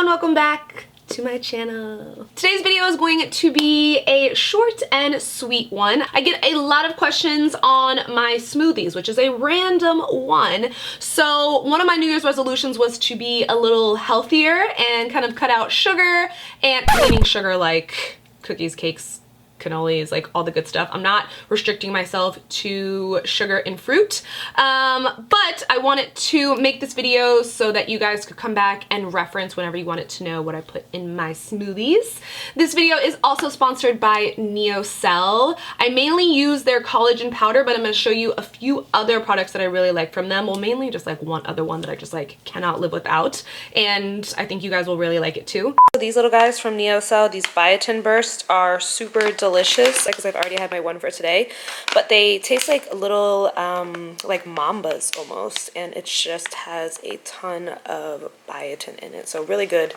and welcome back to my channel. Today's video is going to be a short and sweet one. I get a lot of questions on my smoothies, which is a random one. So one of my New Year's resolutions was to be a little healthier and kind of cut out sugar, and meaning sugar like cookies, cakes, cannolis, like all the good stuff. I'm not restricting myself to sugar and fruit, but I wanted to make this video so that you guys could come back and reference whenever you wanted to know what I put in my smoothies. This video is also sponsored by NeoCell. I mainly use their collagen powder, but I'm going to show you a few other products that I really like from them. Well, mainly just like one other one that I just like cannot live without, and I think you guys will really like it too. So these little guys from NeoCell, these biotin bursts, are super delicious because I've already had my one for today, but they taste like little like mambas almost, and it just has a ton of biotin in it, so really good.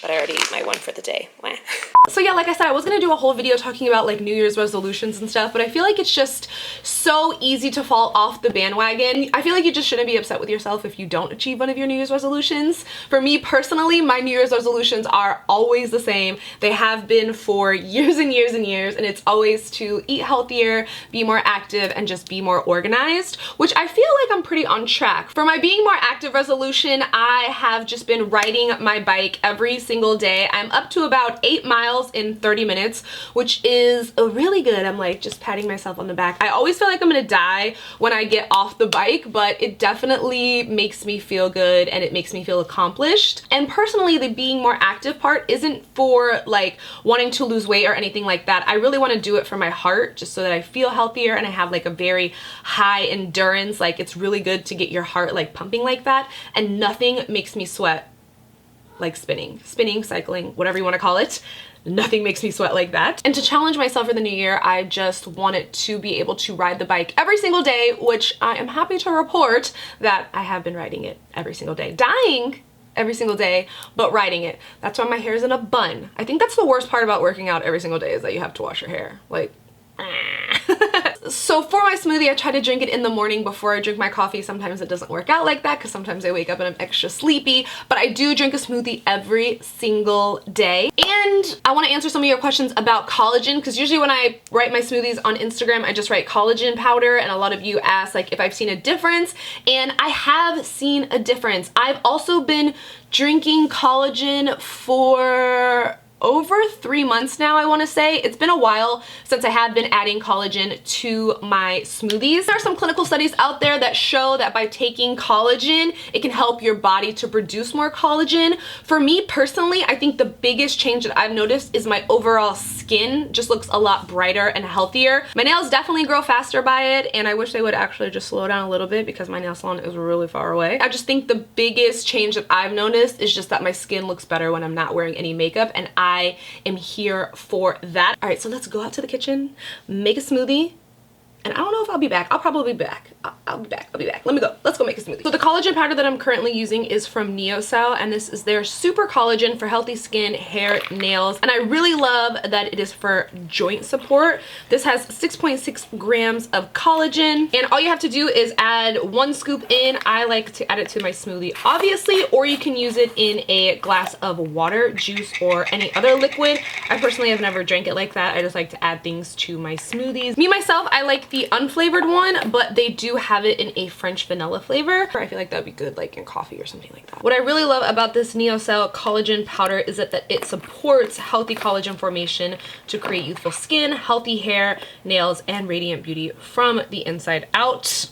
But I already ate my one for the day. So yeah, like I said, I was gonna do a whole video talking about like New Year's resolutions and stuff, but I feel like it's just so easy to fall off the bandwagon. I feel like you just shouldn't be upset with yourself if you don't achieve one of your New Year's resolutions. For me personally, my New Year's resolutions are always the same. They have been for years and years and years, and it's always to eat healthier, be more active, and just be more organized, which I feel like I'm pretty on track. For my being more active resolution, I have just been riding my bike every single day. I'm up to about 8 miles in 30 minutes, which is really good. I'm like just patting myself on the back. I always feel like I'm gonna die when I get off the bike, but it definitely makes me feel good and it makes me feel accomplished. And personally, the being more active part isn't for like wanting to lose weight or anything like that. I really want to do it for my heart, just so that I feel healthier and I have like a very high endurance. Like it's really good to get your heart like pumping like that, and nothing makes me sweat like spinning, cycling, whatever you want to call it. Nothing makes me sweat like that. And to challenge myself for the new year, I just wanted to be able to ride the bike every single day, which I am happy to report that I have been riding it every single day. Dying every single day, but riding it. That's why my hair is in a bun. I think that's the worst part about working out every single day, is that you have to wash your hair. Like, so for my smoothie, I try to drink it in the morning before I drink my coffee. Sometimes it doesn't work out like that because sometimes I wake up and I'm extra sleepy, but I do drink a smoothie every single day. And I want to answer some of your questions about collagen, because usually when I write my smoothies on Instagram, I just write collagen powder, and a lot of you ask like if I've seen a difference, and I have seen a difference. I've also been drinking collagen for over 3 months now, I want to say. It's been a while since I have been adding collagen to my smoothies. There are some clinical studies out there that show that by taking collagen, it can help your body to produce more collagen. For me personally, I think the biggest change that I've noticed is my overall skin just looks a lot brighter and healthier. My nails definitely grow faster by it, and I wish they would actually just slow down a little bit because my nail salon is really far away. I just think the biggest change that I've noticed is just that my skin looks better when I'm not wearing any makeup, and I am here for that. All right, so let's go out to the kitchen, make a smoothie, and I don't know if I'll be back. I'll probably be back. I'll be back. Let me go. Let's go make a smoothie. So the collagen powder that I'm currently using is from NeoCell, and this is their super collagen for healthy skin, hair, nails, and I really love that it is for joint support. This has 6.6 grams of collagen, and all you have to do is add 1 scoop in. I like to add it to my smoothie, obviously, or you can use it in a glass of water, juice, or any other liquid. I personally have never drank it like that. I just like to add things to my smoothies. Me, myself, I like the unflavored one, but they do have it in a French vanilla flavor. I feel like that would be good like in coffee or something like that. What I really love about this NeoCell collagen powder is that it supports healthy collagen formation to create youthful skin, healthy hair, nails, and radiant beauty from the inside out.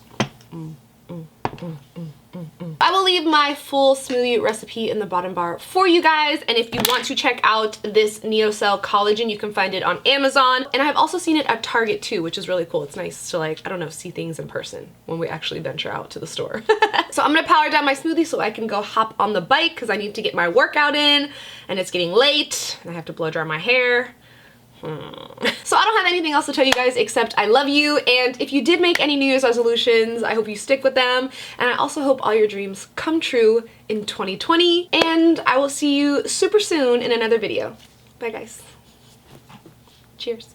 I will leave my full smoothie recipe in the bottom bar for you guys, and if you want to check out this NeoCell collagen, you can find it on Amazon, and I've also seen it at Target too, which is really cool. It's nice to like, I don't know, see things in person when we actually venture out to the store. So I'm gonna power down my smoothie so I can go hop on the bike because I need to get my workout in, and it's getting late, and I have to blow dry my hair. So I don't have anything else to tell you guys except I love you, and if you did make any New Year's resolutions, I hope you stick with them, and I also hope all your dreams come true in 2020, and I will see you super soon in another video. Bye guys. Cheers.